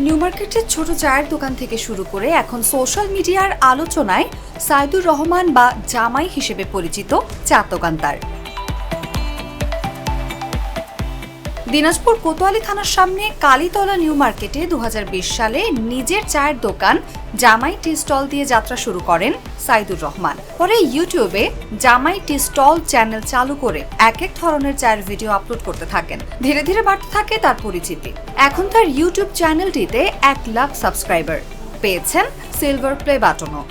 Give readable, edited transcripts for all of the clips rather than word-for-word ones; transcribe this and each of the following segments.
New মার্কেটের ছোট চায়ের দোকান থেকে শুরু করে এখন সোশ্যাল মিডিয়ার আলোচনায় সাইদুর রহমান বা জামাই হিসেবে পরিচিত চা দোকানদার। দিনাজপুর কোতোয়ালি থানার সামনে কালীতলা নিউ মার্কেটে 2020 সালে নিজের চায়ের দোকান জামাই টি স্টল দিয়ে যাত্রা শুরু করেন সাইদুর রহমান। পরে ইউটিউবে জামাই টি স্টল চ্যানেল চালু করে এক ধরনের চায়ের ভিডিও আপলোড করতে থাকেন। ধীরে ধীরে বাড়তে থাকে তার পরিচিতি। এখন তার ইউটিউব চ্যানেলটিতে 1 লাখ সাবস্ক্রাইবার, পেয়েছেন সিলভার প্লে বাটনও।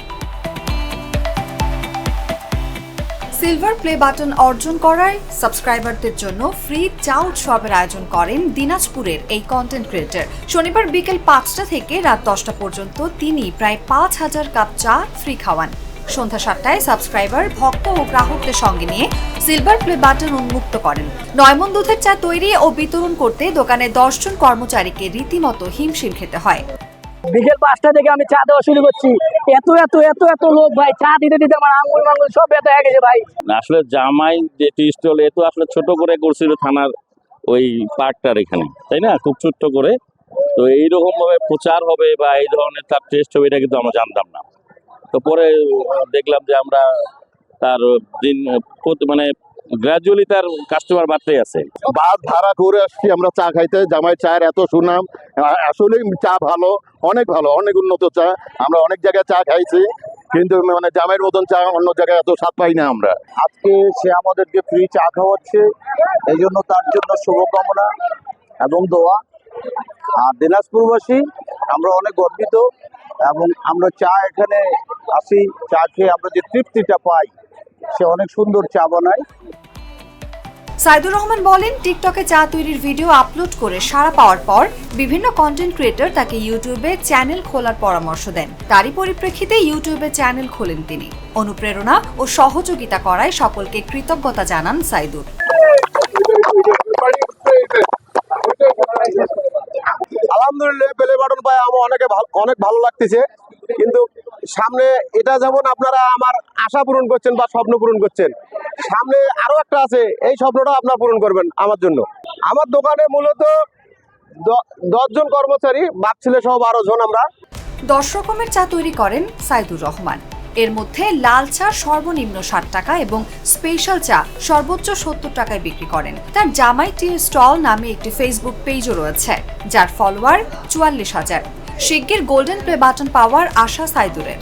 সিলভার প্লে বাটন অর্জন করায় সাবস্ক্রাইবারদের জন্য ফ্রি চা উৎসবের আয়োজন করেন দিনাজপুরের এই কন্টেন্ট ক্রিয়েটর। শনিবার বিকেল 5টা থেকে রাত 10টা পর্যন্ত তিনি প্রায় 5000 কাপ চা ফ্রি খাওয়ান। সন্ধ্যা 7টায় সাবস্ক্রাইবার, ভক্ত ও গ্রাহকদের সঙ্গে নিয়ে সিলভার প্লে বাটন উন্মুক্ত করেন। 9 মণ দুধের চা তৈরি ও বিতরণ করতে দোকানে 10 জন কর্মচারীকে রীতিমতো হিমশিম খেতে হয়। বিকেল 5টা থেকে আমি চা দেওয়া শুরু করছি। এত লোক ভাই, চা দিতে দিতে আমার আঙুল সব ব্যথা হয়ে গেছে ভাই। আসলে জামাই যে টি স্টল এ তো আসলে ছোট করে করছিল থানার ওই পার্কটার এখানে, তাই না, খুব ছোট্ট করে। তো এইরকম ভাবে প্রচার হবে বা এই ধরনের তার টেস্ট হবে এটা কিন্তু আমরা জানতাম না। তো পরে দেখলাম যে আমরা তার দিন মানে গ্রাজুয়ালি তার কাস্টমার বাড়তেই আছে। বাস ভাড়া করে আসছি আমরা চা খাইতে। জামাই চায়ের এত সুনাম, আসলে চা ভালো, অনেক উন্নত চা। আমরা অনেক জায়গায় চা খাইছি, কিন্তু মানে জামাইয়ের মতন চা অন্য জায়গায় এত স্বাদ পাই না আমরা। আজকে সে আমাদেরকে ফ্রি চা খাওয়াচ্ছে, এই জন্য তার জন্য শুভকামনা এবং দোয়া। আর দিনাজপুরবাসী আমরা অনেক গর্বিত, এবং আমরা চা এখানে আসি, চা খেয়ে আমরা যে তৃপ্তিটা পাই, সে অনেক সুন্দর চা বানায়। সাইদুর রহমান বলেন, টিকটকে চা তৈরির ভিডিও আপলোড করে সাড়া পাওয়ার পর বিভিন্ন কন্টেন্ট ক্রিয়েটর তাকে ইউটিউবে চ্যানেল খোলার পরামর্শ দেন। তারই পরিপ্রেক্ষিতে ইউটিউবে চ্যানেল খোলেন তিনি। অনুপ্রেরণা ও সহযোগিতা করায় সকলকে কৃতজ্ঞতা জানান সাইদুর। আলহামদুলিল্লাহ, প্লে বাটন পাই আমার অনেক ভালো লাগতেছে। কিন্তু সামনে এটা যেমন আপনারা আমার আশা পূরণ করছেন বা স্বপ্ন পূরণ করছেন, সামনে আরো একটা আছে, এই স্বপ্নটা আপনারা পূরণ করবেন আমার জন্য। আমার দোকানে মূলত 10 জন কর্মচারী, বাপ ছেলে সহ 12 জন। আমরা 10 রকমের চা তৈরি করেন সাইদুর রহমান। এর মধ্যে লাল চা সর্বনিম্ন 60 টাকা এবং স্পেশাল চা সর্বোচ্চ 70 টাকায় বিক্রি করেন। তার জামাই টি স্টল নামে একটি ফেসবুক পেজও রয়েছে, যার ফলোয়ার 44,000। শিগগির গোল্ডেন প্লে বাটন পাওয়ার আশা সাইদুরের।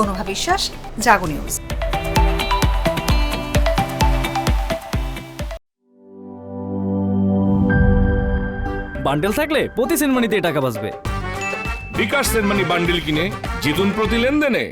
অনুভা বিশ্বাস, জাগো নিউজ। বান্ডেল থাকলে প্রতি সেনমানিতে টাকা বাঁচবে। বিকাশ সেনমানি বান্ডেল কিনে জিতুন প্রতি লেনদেনে।